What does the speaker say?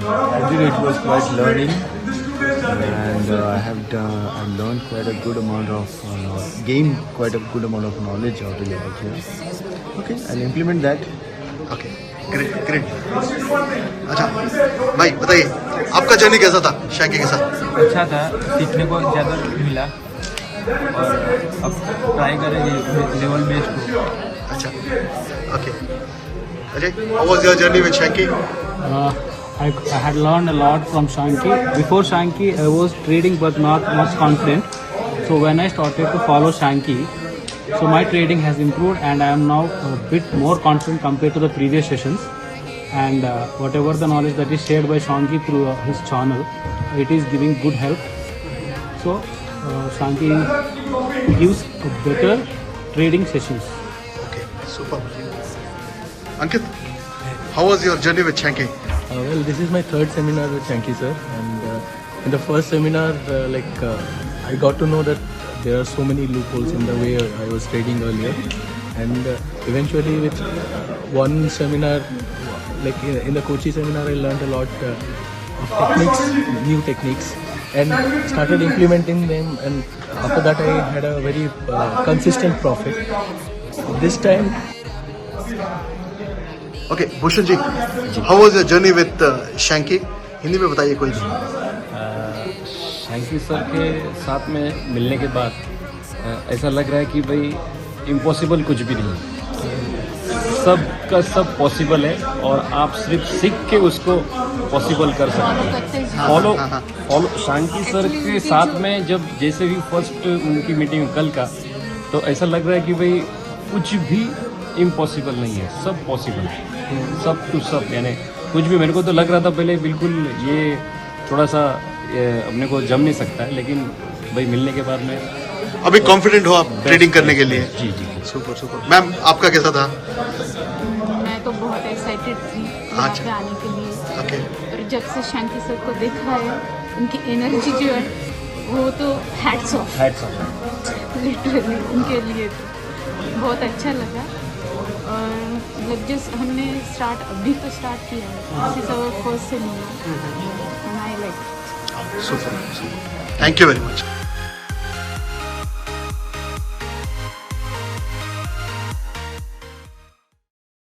Actually, it was quite learning, and I've learned quite a good amount of gained quite a good amount of knowledge out of here. Okay, I'll implement that. Okay, great great. अच्छा भाई बताइए, आपका journey कैसा था शैंकी के साथ? अच्छा था, सीखने को ज़्यादा मिला और अब ट्राई करेंगे लेवल बेस्ड को। अच्छा, okay. Ajay, how was your journey with Shanky? I had learned a lot from Shanky. Before Shanky, I was trading but not much confident. So when I started to follow Shanky, so my trading has improved and I am now a bit more confident compared to the previous sessions. And whatever the knowledge that is shared by Shanky through his channel, it is giving good help. So Shanky gives better trading sessions. Okay, super. Ankit, how was your journey with Shanky? Well, this is my third seminar with Shanky sir, and in the first seminar, I got to know that there are so many loopholes in the way I was trading earlier, and eventually with one seminar, like in the Kochi seminar, I learned a lot of techniques, new techniques, and started implementing them, and after that I had a very consistent profit. This time. Okay, Bhushan ji, how was your journey with Shanky? Hindi में बताइए कोई। Shanky sir के साथ में मिलने के बाद ऐसा लग रहा है कि भाई इम्पॉसिबल कुछ भी नहीं है, सब का सब पॉसिबल है और आप सिर्फ सीख के उसको पॉसिबल कर सकते हैं। फॉलो शैंकी सर के साथ में जब जैसे भी फर्स्ट उनकी मीटिंग कल का, तो ऐसा लग रहा है कि भाई कुछ भी इम्पॉसिबल नहीं है, सब पॉसिबल है, सब टू सब। यानी कुछ भी मेरे को तो लग रहा था पहले बिल्कुल ये थोड़ा सा अपने को जम नहीं सकता है, लेकिन भाई मिलने के बाद में अभी कॉन्फिडेंट हो आप ट्रेडिंग करने के लिए? जी जी, सुपर सुपर। मैम, आपका कैसा था? मैं तो बहुत एक्साइटेड थी यहाँ पे आने के लिए। ओके। और जब से शैंकी सर को देखा है, उनकी एनर्जी जो है वो तो हैट्स ऑफ लिटरली उनके लिए तो बहुत अच्छा लगा। और मतलब जिस हमने अभी तो स्टार्ट किया है, this is our first seminar and I like. Super super, thank you very much.